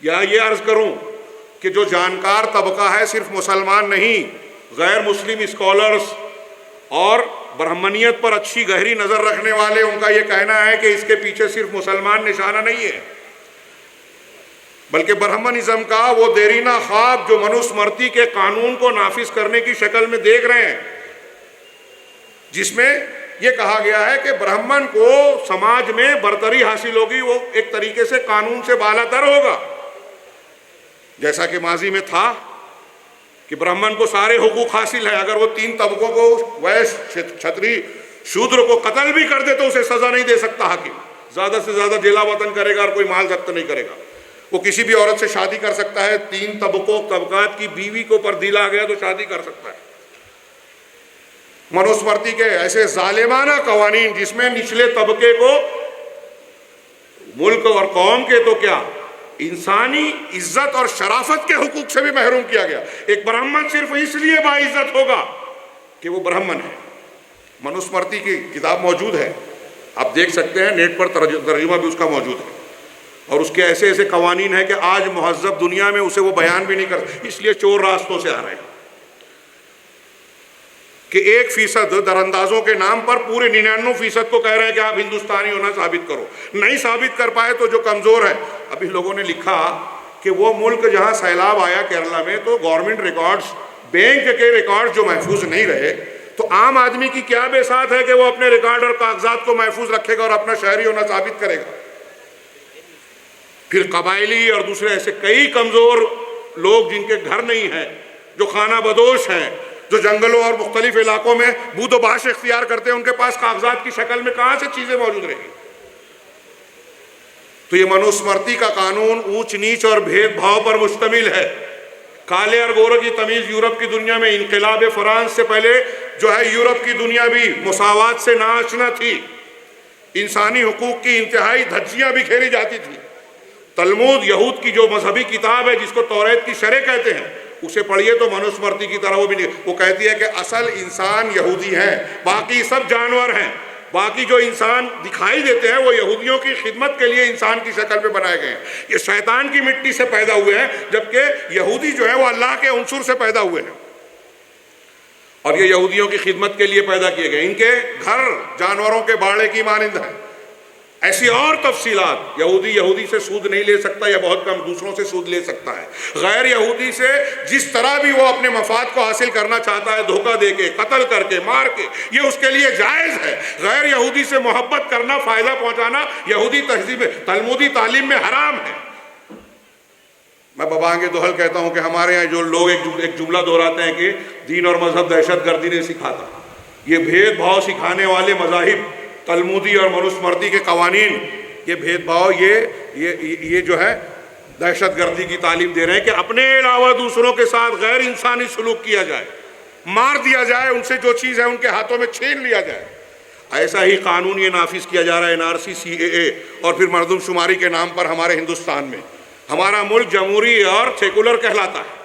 یہ عرض کروں کہ جو جانکار طبقہ ہے صرف مسلمان نہیں، غیر مسلم اسکالرز اور برہمنیت پر اچھی گہری نظر رکھنے والے، ان کا یہ کہنا ہے کہ اس کے پیچھے صرف مسلمان نشانہ نہیں ہے، بلکہ برہمنزم کا وہ دیرینہ خواب جو منوسمرتی کے قانون کو نافذ کرنے کی شکل میں دیکھ رہے ہیں، جس میں یہ کہا گیا ہے کہ برہمن کو سماج میں برتری حاصل ہوگی، وہ ایک طریقے سے قانون سے بالا تر ہوگا، جیسا کہ ماضی میں تھا کہ برہمن کو سارے حقوق حاصل ہیں، اگر وہ 3 طبقوں کو ویشیہ، چھتری، شودر کو قتل بھی کر دے تو اسے سزا نہیں دے سکتا حاکم، زیادہ سے زیادہ جیلا وطن کرے گا اور کوئی مال ضبط نہیں کرے گا۔ وہ کسی بھی عورت سے شادی کر سکتا ہے، 3 طبقات کی بیوی کو پر دل آ گیا تو شادی کر سکتا ہے۔ منوسمرتی کے ایسے ظالمانہ قوانین جس میں نچلے طبقے کو، ملک اور قوم کے تو کیا انسانی عزت اور شرافت کے حقوق سے بھی محروم کیا گیا۔ ایک برہمن صرف اس لیے باعزت ہوگا کہ وہ برہمن ہے۔ منوسمرتی کی کتاب موجود ہے، آپ دیکھ سکتے ہیں، نیٹ پر ترجمہ بھی اس کا موجود ہے، اور اس کے ایسے ایسے قوانین ہیں کہ آج مہذب دنیا میں اسے وہ بیان بھی نہیں کرتے، اس لیے چور راستوں سے آ رہے ہیں کہ 1% دراندازوں کے نام پر پورے 99% کو کہہ رہے ہیں کہ آپ ہندوستانی ہونا ثابت کرو، نہیں ثابت کر پائے تو جو کمزور ہے۔ ابھی لوگوں نے لکھا کہ وہ ملک جہاں سیلاب آیا کیرلا میں تو گورنمنٹ ریکارڈز، بینک کے ریکارڈز جو محفوظ نہیں رہے، تو عام آدمی کی کیا بساط ہے کہ وہ اپنے ریکارڈ اور کاغذات کو محفوظ رکھے گا اور اپنا شہری ہونا ثابت کرے گا۔ پھر قبائلی اور دوسرے ایسے کئی کمزور لوگ جن کے گھر نہیں ہیں، جو خانہ بدوش ہیں، جو جنگلوں اور مختلف علاقوں میں بود و باش اختیار کرتے ہیں، ان کے پاس کاغذات کی شکل میں کہاں سے چیزیں موجود رہیں گی؟ تو یہ منوسمرتی کا قانون اونچ نیچ اور بھید بھاؤ پر مشتمل ہے۔ کالے اور گورے کی تمیز یورپ کی دنیا میں انقلاب فرانس سے پہلے جو ہے یورپ کی دنیا بھی مساوات سے ناآشنا تھی، انسانی حقوق کی انتہائی دھجیاں بکھیری جاتی تھی۔ تلمود یہود کی جو مذہبی کتاب ہے جس کو توریت کی شرح کہتے ہیں، اسے پڑھیے تو منوسمرتی کی طرح وہ بھی نہیں، وہ کہتی ہے کہ اصل انسان یہودی ہیں، باقی سب جانور ہیں، باقی جو انسان دکھائی دیتے ہیں وہ یہودیوں کی خدمت کے لیے انسان کی شکل میں بنائے گئے ہیں، یہ شیطان کی مٹی سے پیدا ہوئے ہیں، جبکہ یہودی جو ہیں وہ اللہ کے عنصر سے پیدا ہوئے ہیں اور یہ یہودیوں کی خدمت کے لیے پیدا کیے گئے۔ ان کے گھر جانوروں کے باڑے کی مانند ہیں، ایسی اور تفصیلات، یہودی سے سود نہیں لے سکتا یا بہت کم دوسروں سے سود لے سکتا ہے. غیر یہودی سے جس طرح بھی وہ اپنے مفاد کو حاصل کرنا چاہتا ہے، دھوکہ دے کے، قتل کر کے، مار کے، یہ اس کے لیے جائز ہے. غیر یہودی سے محبت کرنا، فائدہ پہنچانا یہودی تہذیب تلمودی تعلیم میں حرام ہے. میں ببانگ دوہل کہتا ہوں کہ ہمارے یہاں جو لوگ ایک جملہ دہراتے ہیں کہ دین اور مذہب دہشت گردی نے سکھاتا، یہ بھید بھاؤ سکھانے والے مذاہب، تلمودی اور منوسمرتی کے قوانین، یہ بھید بھاؤ یہ جو ہے دہشت گردی کی تعلیم دے رہے ہیں کہ اپنے علاوہ دوسروں کے ساتھ غیر انسانی سلوک کیا جائے، مار دیا جائے، ان سے جو چیز ہے ان کے ہاتھوں میں چھین لیا جائے. ایسا ہی قانون یہ نافذ کیا جا رہا ہے NRC CAA اور پھر مردم شماری کے نام پر ہمارے ہندوستان میں. ہمارا ملک جمہوری اور سیکولر کہلاتا ہے.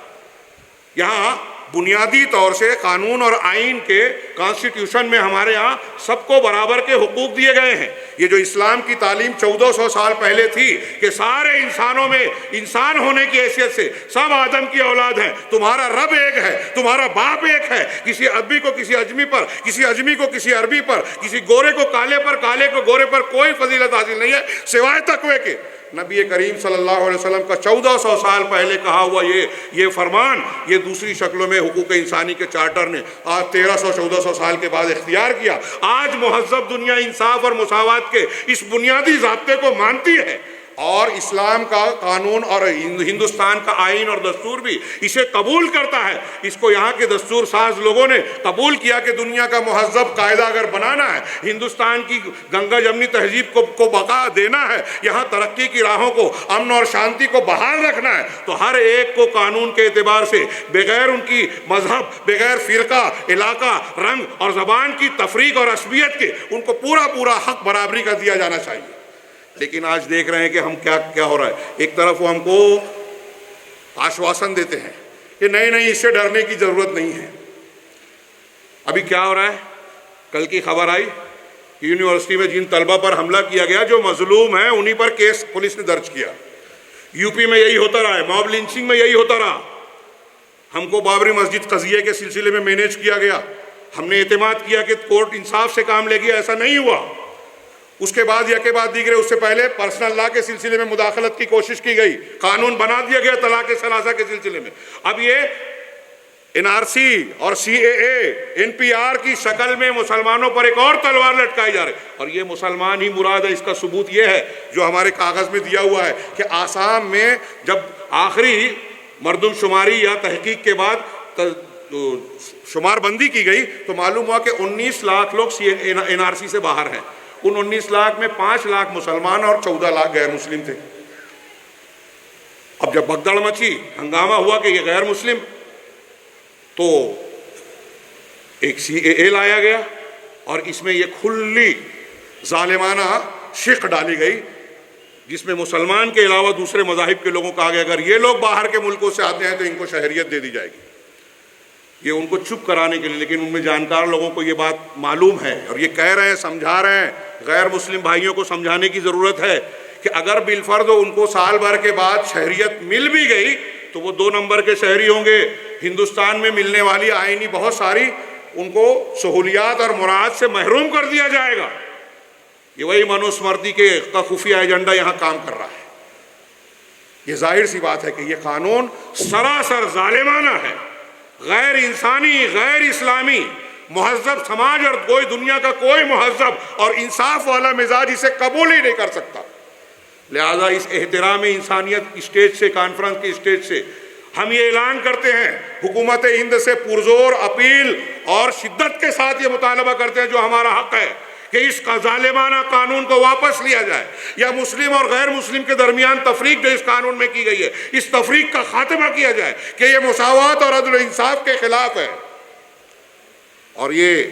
یہاں بنیادی طور سے قانون اور آئین کے کانسٹیٹیوشن میں ہمارے ہاں سب کو برابر کے حقوق دیے گئے ہیں. یہ جو اسلام کی تعلیم 1400 سال پہلے تھی کہ سارے انسانوں میں انسان ہونے کی حیثیت سے سب آدم کی اولاد ہیں، تمہارا رب ایک ہے، تمہارا باپ ایک ہے، کسی عربی کو کسی اجمی پر، کسی اجمی کو کسی عربی پر، کسی گورے کو کالے پر، کالے کو گورے پر کوئی فضیلت حاصل نہیں ہے سوائے تقوی کے. نبی کریم صلی اللہ علیہ وسلم کا 1400 سال پہلے کہا ہوا یہ فرمان، یہ دوسری شکلوں میں حقوق انسانی کے چارٹر نے آج 1300-1400 سال کے بعد اختیار کیا. آج مہذب دنیا انصاف اور مساوات کے اس بنیادی ضابطے کو مانتی ہے، اور اسلام کا قانون اور ہندوستان کا آئین اور دستور بھی اسے قبول کرتا ہے. اس کو یہاں کے دستور ساز لوگوں نے قبول کیا کہ دنیا کا مہذب قاعدہ اگر بنانا ہے، ہندوستان کی گنگا جمنی تہذیب کو بقا دینا ہے، یہاں ترقی کی راہوں کو، امن اور شانتی کو بحال رکھنا ہے، تو ہر ایک کو قانون کے اعتبار سے بغیر ان کی مذہب، بغیر فرقہ، علاقہ، رنگ اور زبان کی تفریق اور عصبیت کے ان کو پورا حق برابری کا دیا جانا چاہیے. لیکن آج دیکھ رہے ہیں کہ ہم کیا ہو رہا ہے. ایک طرف وہ ہم کو آشواسن دیتے ہیں کہ نہیں اس سے ڈرنے کی ضرورت نہیں ہے. ابھی کیا ہو رہا ہے؟ کل کی خبر آئی کہ یونیورسٹی میں جن طلبہ پر حملہ کیا گیا، جو مظلوم ہیں انہی پر کیس پولیس نے درج کیا. UP میں یہی ہوتا رہا ہے، موب لنچنگ میں یہی ہوتا رہا. ہم کو بابری مسجد قضیے کے سلسلے میں مینیج کیا گیا، ہم نے اعتماد کیا کہ کورٹ انصاف سے کام لے گی، ایسا نہیں ہوا. اس کے بعد یا کے بعد دیگرے، اس سے پہلے پرسنل لا کے سلسلے میں مداخلت کی کوشش کی گئی، قانون بنا دیا گیا طلاق ثلاثہ کے سلسلے میں. اب یہ NRC اور CAA NPR کی شکل میں مسلمانوں پر ایک اور تلوار لٹکائی جا رہی ہے. اور یہ مسلمان ہی مراد ہے. اس کا ثبوت یہ ہے جو ہمارے کاغذ میں دیا ہوا ہے کہ آسام میں جب آخری مردم شماری یا تحقیق کے بعد شمار بندی کی گئی تو معلوم ہوا کہ 19 لاکھ لوگ NRC سے باہر ہیں. ان 19 لاکھ میں 5 لاکھ مسلمان اور 14 لاکھ غیر مسلم تھے. اب جب بھگدڑ مچی، ہنگامہ ہوا کہ یہ غیر مسلم، تو ایک CAA لایا گیا اور اس میں یہ کھلی ظالمانہ شق ڈالی گئی جس میں مسلمان کے علاوہ دوسرے مذاہب کے لوگوں کو کہا گیا اگر یہ لوگ باہر کے ملکوں سے آتے ہیں تو ان کو شہریت دے دی جائے گی. یہ ان کو چپ کرانے کے لیے، لیکن ان میں جانکار لوگوں کو یہ بات معلوم ہے اور یہ کہہ رہے ہیں، سمجھا رہے ہیں. غیر مسلم بھائیوں کو سمجھانے کی ضرورت ہے کہ اگر بالفرض ان کو سال بھر کے بعد شہریت مل بھی گئی تو وہ 2 نمبر کے شہری ہوں گے. ہندوستان میں ملنے والی آئینی بہت ساری ان کو سہولیات اور مراعات سے محروم کر دیا جائے گا. یہ وہی منوسمرتی کا خفیہ ایجنڈا یہاں کام کر رہا ہے. یہ ظاہر سی بات ہے کہ یہ قانون سراسر ظالمانہ ہے، غیر انسانی، غیر اسلامی. مہذب سماج اور کوئی دنیا کا کوئی مہذب اور انصاف والا مزاج اسے قبول ہی نہیں کر سکتا. لہذا اس احترام انسانیت اسٹیج سے، کانفرنس کی اسٹیج سے ہم یہ اعلان کرتے ہیں، حکومت ہند سے پرزور اپیل اور شدت کے ساتھ یہ مطالبہ کرتے ہیں جو ہمارا حق ہے کہ اس کا ظالمانہ قانون کو واپس لیا جائے، یا مسلم اور غیر مسلم کے درمیان تفریق جو اس قانون میں کی گئی ہے اس تفریق کا خاتمہ کیا جائے کہ یہ مساوات اور عدل و انصاف کے خلاف ہے. اور یہ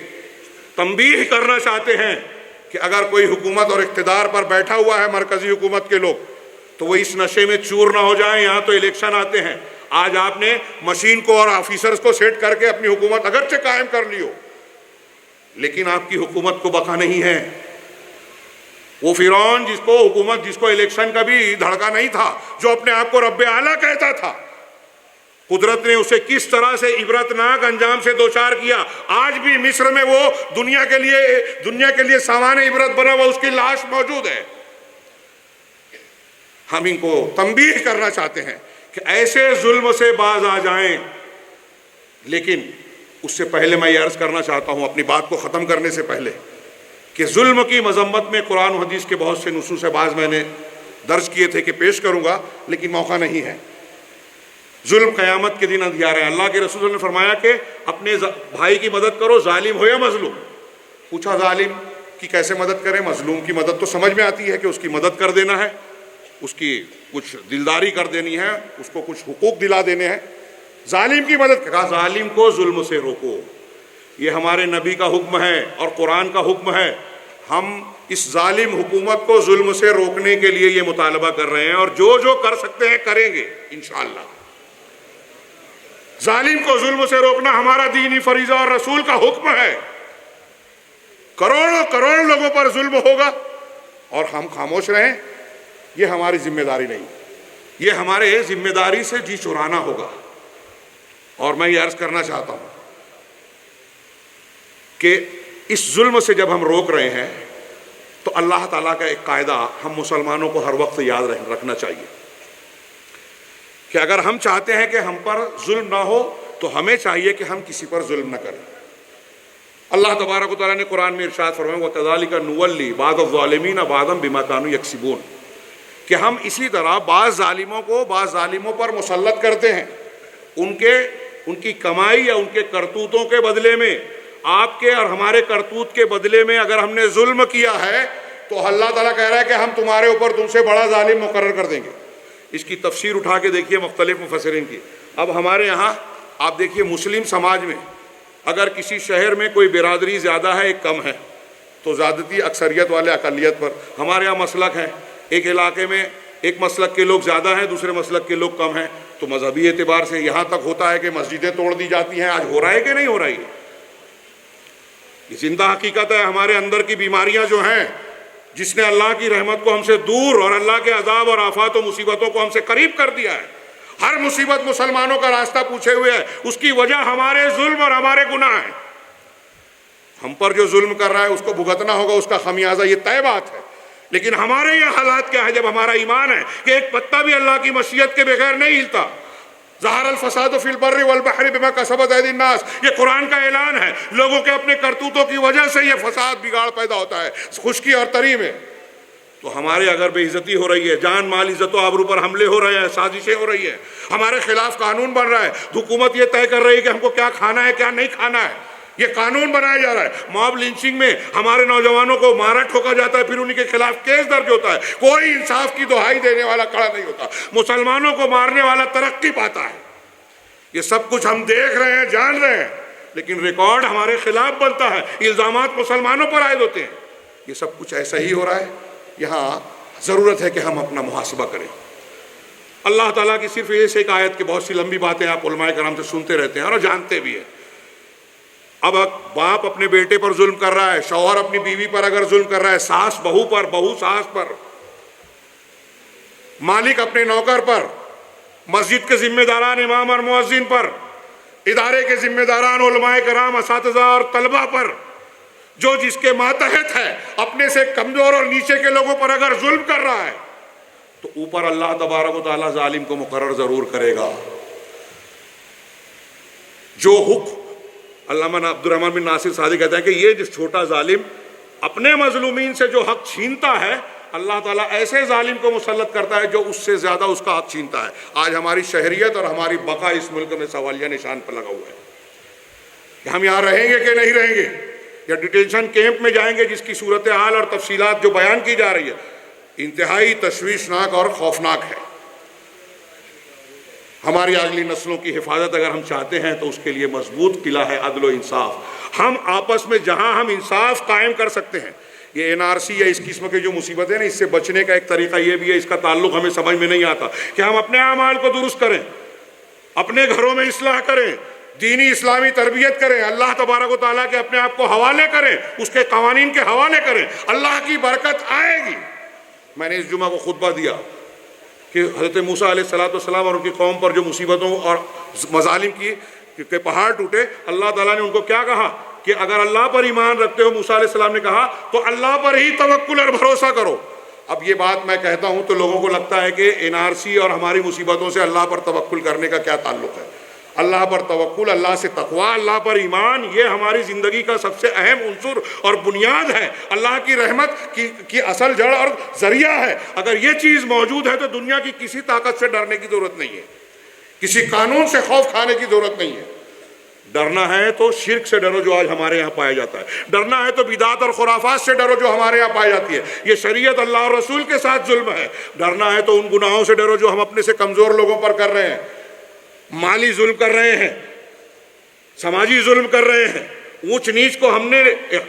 تنبیہ کرنا چاہتے ہیں کہ اگر کوئی حکومت اور اقتدار پر بیٹھا ہوا ہے مرکزی حکومت کے لوگ تو وہ اس نشے میں چور نہ ہو جائیں. یہاں تو الیکشن آتے ہیں. آج آپ نے مشین کو اور آفیسرز کو سیٹ کر کے اپنی حکومت اگرچہ قائم کر لی ہو، لیکن آپ کی حکومت کو بقا نہیں ہے. وہ فرعون جس کو الیکشن کا بھی دھڑکا نہیں تھا، جو اپنے آپ کو رب اعلیٰ کہتا تھا، قدرت نے اسے کس طرح سے عبرتناک انجام سے دوچار کیا. آج بھی مصر میں وہ دنیا کے لیے سامان عبرت بنا ہوا اس کی لاش موجود ہے. ہم ان کو تنبیہ کرنا چاہتے ہیں کہ ایسے ظلم سے باز آ جائیں. لیکن اس سے پہلے میں یہ عرض کرنا چاہتا ہوں اپنی بات کو ختم کرنے سے پہلے کہ ظلم کی مذمت میں قرآن و حدیث کے بہت سے نصوص بعض میں نے درج کیے تھے کہ پیش کروں گا، لیکن موقع نہیں ہے. ظلم قیامت کے دن اندھیار ہے. اللہ کے رسول نے فرمایا کہ اپنے بھائی کی مدد کرو، ظالم ہو یا مظلوم. پوچھا ظالم کی کیسے مدد کریں؟ مظلوم کی مدد تو سمجھ میں آتی ہے کہ اس کی مدد کر دینا ہے، اس کی کچھ دلداری کر دینی ہے، اس کو کچھ حقوق دلا دینے ہیں. ظالم کی مدد، کہا ظالم کو ظلم سے روکو. یہ ہمارے نبی کا حکم ہے اور قرآن کا حکم ہے. ہم اس ظالم حکومت کو ظلم سے روکنے کے لیے یہ مطالبہ کر رہے ہیں، اور جو کر سکتے ہیں کریں گے انشاءاللہ. ظالم کو ظلم سے روکنا ہمارا دینی فریضہ اور رسول کا حکم ہے. کروڑوں لوگوں پر ظلم ہوگا اور ہم خاموش رہیں، یہ ہماری ذمہ داری نہیں. یہ ہمارے ذمہ داری سے جی چرانا ہوگا. اور میں یہ عرض کرنا چاہتا ہوں کہ اس ظلم سے جب ہم روک رہے ہیں تو اللہ تعالیٰ کا ایک قاعدہ ہم مسلمانوں کو ہر وقت یاد رکھنا چاہیے کہ اگر ہم چاہتے ہیں کہ ہم پر ظلم نہ ہو تو ہمیں چاہیے کہ ہم کسی پر ظلم نہ کریں. اللہ تبارک و تعالیٰ نے قرآن میں ارشاد فرمایا وَكَذَلِكَ نُوَلِّي بَعْضَ الظَّالِمِينَ بَعْضًا بِمَا كَانُوا يَكْسِبُونَ، کہ ہم اسی طرح بعض ظالموں کو بعض ظالموں پر مسلط کرتے ہیں ان کی کمائی یا ان کے کرتوتوں کے بدلے میں. آپ کے اور ہمارے کرتوت کے بدلے میں اگر ہم نے ظلم کیا ہے تو اللہ تعالیٰ کہہ رہا ہے کہ ہم تمہارے اوپر تم سے بڑا ظالم مقرر کر دیں گے. اس کی تفسیر اٹھا کے دیکھیے مختلف مفسرین کی. اب ہمارے یہاں آپ دیکھیے مسلم سماج میں اگر کسی شہر میں کوئی برادری زیادہ ہے ایک کم ہے تو زیادتی اکثریت والے اقلیت پر. ہمارے یہاں مسلک ہے، ایک علاقے میں ایک مسلک کے لوگ زیادہ ہیں، دوسرے مسلک کے لوگ کم ہیں، تو مذہبی اعتبار سے یہاں تک ہوتا ہے کہ مسجدیں توڑ دی جاتی ہیں. آج ہو رہا ہے کہ نہیں ہو رہی ہے؟ یہ زندہ حقیقت ہے. ہمارے اندر کی بیماریاں جو ہیں، جس نے اللہ کی رحمت کو ہم سے دور اور اللہ کے عذاب اور آفات و مصیبتوں کو ہم سے قریب کر دیا ہے. ہر مصیبت مسلمانوں کا راستہ پوچھے ہوئے ہے. اس کی وجہ ہمارے ظلم اور ہمارے گناہ ہیں. ہم پر جو ظلم کر رہا ہے اس کو بھگتنا ہوگا، اس کا خمیازہ، یہ طے بات ہے. لیکن ہمارے یہ حالات کیا ہے جب ہمارا ایمان ہے کہ ایک پتا بھی اللہ کی مشیت کے بغیر نہیں ہلتا. ظہر الفساد فی البر والبحر بما کسبت ایدی الناس، یہ قرآن کا اعلان ہے. لوگوں کے اپنے کرتوتوں کی وجہ سے یہ فساد بگاڑ پیدا ہوتا ہے خشکی اور تری میں. تو ہمارے اگر بے عزتی ہو رہی ہے، جان مال عزت و آبرو پر حملے ہو رہے ہیں، سازشیں ہو رہی ہیں، ہمارے خلاف قانون بن رہا ہے، حکومت یہ طے کر رہی ہے کہ ہم کو کیا کھانا ہے کیا نہیں کھانا ہے، یہ قانون بنایا جا رہا ہے. موب لنچنگ میں ہمارے نوجوانوں کو مارا ٹھوکا جاتا ہے، پھر ان کے خلاف کیس درج ہوتا ہے. کوئی انصاف کی دہائی دینے والا کھڑا نہیں ہوتا. مسلمانوں کو مارنے والا ترقی پاتا ہے. یہ سب کچھ ہم دیکھ رہے ہیں، جان رہے ہیں، لیکن ریکارڈ ہمارے خلاف بنتا ہے، الزامات مسلمانوں پر عائد ہوتے ہیں. یہ سب کچھ ایسا ہی ہو رہا ہے. یہاں ضرورت ہے کہ ہم اپنا محاسبہ کریں. اللہ تعالیٰ کی صرف اس ایک آیت کی بہت سی لمبی باتیں آپ علماء کرام سے سنتے رہتے ہیں اور جانتے بھی ہیں. اب باپ اپنے بیٹے پر ظلم کر رہا ہے، شوہر اپنی بیوی پر اگر ظلم کر رہا ہے، ساس بہو پر، بہو ساس پر، مالک اپنے نوکر پر، مسجد کے ذمہ داران امام اور مؤذن پر، ادارے کے ذمہ داران علماء کرام، اساتذہ اور طلبہ پر، جو جس کے ماتحت ہے، اپنے سے کمزور اور نیچے کے لوگوں پر اگر ظلم کر رہا ہے تو اوپر اللہ تبارک و تعالیٰ ظالم کو مقرر ضرور کرے گا. جو حکم علامہ عبد الرحمن بن ناصر سعدی کہتے ہیں کہ یہ جو چھوٹا ظالم اپنے مظلومین سے جو حق چھینتا ہے، اللہ تعالیٰ ایسے ظالم کو مسلط کرتا ہے جو اس سے زیادہ اس کا حق چھینتا ہے. آج ہماری شہریت اور ہماری بقا اس ملک میں سوالیہ نشان پر لگا ہوا ہے کہ ہم یہاں رہیں گے کہ نہیں رہیں گے، یا ڈیٹینشن کیمپ میں جائیں گے، جس کی صورتحال اور تفصیلات جو بیان کی جا رہی ہے انتہائی تشویشناک اور خوفناک ہے. ہماری اگلی نسلوں کی حفاظت اگر ہم چاہتے ہیں تو اس کے لیے مضبوط قلعہ ہے عدل و انصاف. ہم آپس میں جہاں ہم انصاف قائم کر سکتے ہیں، یہ NRC یا اس قسم کے جو مصیبتیں نا، اس سے بچنے کا ایک طریقہ یہ بھی ہے، اس کا تعلق ہمیں سمجھ میں نہیں آتا کہ ہم اپنے اعمال کو درست کریں، اپنے گھروں میں اصلاح کریں، دینی اسلامی تربیت کریں، اللہ تبارک و تعالیٰ کے اپنے آپ کو حوالے کریں، اس کے قوانین کے حوالے کریں. اللہ کی برکت آئے گی. میں نے اس جمعہ کو خطبہ دیا کہ حضرت موسیٰ علیہ السلام اور ان کی قوم پر جو مصیبتوں اور مظالم کی کہ پہاڑ ٹوٹے، اللہ تعالیٰ نے ان کو کیا کہا کہ اگر اللہ پر ایمان رکھتے ہو، موسیٰ علیہ السلام نے کہا، تو اللہ پر ہی توکل اور بھروسہ کرو. اب یہ بات میں کہتا ہوں تو لوگوں کو لگتا ہے کہ NRC اور ہماری مصیبتوں سے اللہ پر توکل کرنے کا کیا تعلق ہے؟ اللہ پر توکل، اللہ سے تقوی، اللہ پر ایمان، یہ ہماری زندگی کا سب سے اہم عنصر اور بنیاد ہے، اللہ کی رحمت کی اصل جڑ اور ذریعہ ہے۔ اگر یہ چیز موجود ہے تو دنیا کی کسی طاقت سے ڈرنے کی ضرورت نہیں ہے، کسی قانون سے خوف کھانے کی ضرورت نہیں ہے۔ ڈرنا ہے تو شرک سے ڈرو جو آج ہمارے یہاں پایا جاتا ہے، ڈرنا ہے تو بدعات اور خرافات سے ڈرو جو ہمارے یہاں پائی جاتی ہے، یہ شریعت اللہ اور رسول کے ساتھ ظلم ہے۔ ڈرنا ہے تو ان گناہوں سے ڈرو جو ہم اپنے سے کمزور لوگوں پر کر رہے ہیں، مالی ظلم کر رہے ہیں، سماجی ظلم کر رہے ہیں، اونچ نیچ کو ہم نے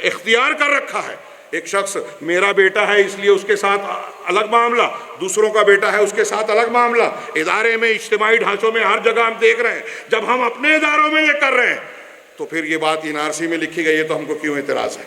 اختیار کر رکھا ہے۔ ایک شخص میرا بیٹا ہے اس لیے اس کے ساتھ الگ معاملہ، دوسروں کا بیٹا ہے اس کے ساتھ الگ معاملہ، ادارے میں، اجتماعی ڈھانچوں میں ہر جگہ ہم دیکھ رہے ہیں۔ جب ہم اپنے اداروں میں یہ کر رہے ہیں تو پھر یہ بات NRC میں لکھی گئی ہے تو ہم کو کیوں اعتراض ہے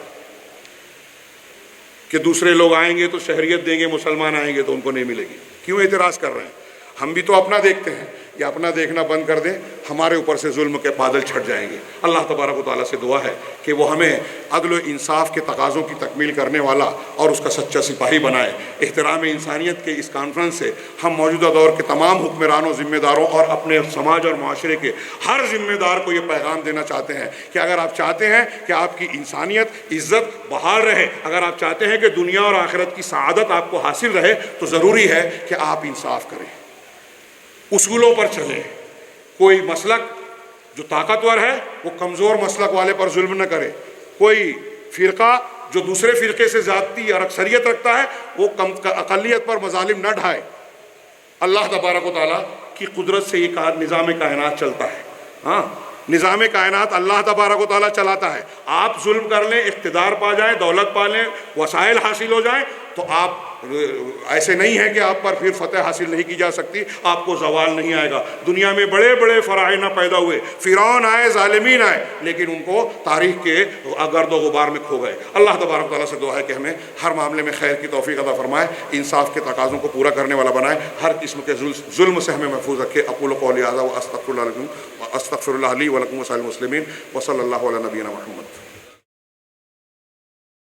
کہ دوسرے لوگ آئیں گے تو شہریت دیں گے، مسلمان آئیں گے تو ان کو نہیں ملے گی؟ کیوں اعتراض کر رہے ہیں؟ ہم بھی تو اپنا دیکھتے ہیں، یہ اپنا دیکھنا بند کر دیں، ہمارے اوپر سے ظلم کے بادل چھٹ جائیں گے۔ اللہ تبارک و تعالیٰ سے دعا ہے کہ وہ ہمیں عدل و انصاف کے تقاضوں کی تکمیل کرنے والا اور اس کا سچا سپاہی بنائے۔ احترام انسانیت کے اس کانفرنس سے ہم موجودہ دور کے تمام حکمرانوں، ذمہ داروں اور اپنے سماج اور معاشرے کے ہر ذمہ دار کو یہ پیغام دینا چاہتے ہیں کہ اگر آپ چاہتے ہیں کہ آپ کی انسانیت، عزت بحال رہے، اگر آپ چاہتے ہیں کہ دنیا اور آخرت کی سعادت آپ کو حاصل رہے، تو ضروری ہے کہ آپ انصاف کریں، اصولوں پر چلیں۔ کوئی مسلک جو طاقتور ہے وہ کمزور مسلک والے پر ظلم نہ کرے، کوئی فرقہ جو دوسرے فرقے سے زیادتی اور اکثریت رکھتا ہے وہ اقلیت پر مظالم نہ ڈھائے۔ اللہ تبارک و تعالیٰ کی قدرت سے یہ نظام کائنات چلتا ہے۔ ہاں، نظام کائنات اللہ تبارک و تعالیٰ چلاتا ہے۔ آپ ظلم کر لیں، اقتدار پا جائیں، دولت پا لیں، وسائل حاصل ہو جائیں تو آپ ایسے نہیں ہے کہ آپ پر پھر فتح حاصل نہیں کی جا سکتی، آپ کو زوال نہیں آئے گا۔ دنیا میں بڑے بڑے فراعنہ پیدا ہوئے، فرعون آئے، ظالمین آئے، لیکن ان کو تاریخ کے گرد و غبار میں کھو گئے۔ اللہ تبارک و تعالیٰ سے دعا ہے کہ ہمیں ہر معاملے میں خیر کی توفیق عطا فرمائے، انصاف کے تقاضوں کو پورا کرنے والا بنائے، ہر قسم کے ظلم سے ہمیں محفوظ رکھے۔ اقول قولی ھذا واستغفر اللہ لی ولکم وسائر المسلمین وصلی اللہ علی نبینا محمد۔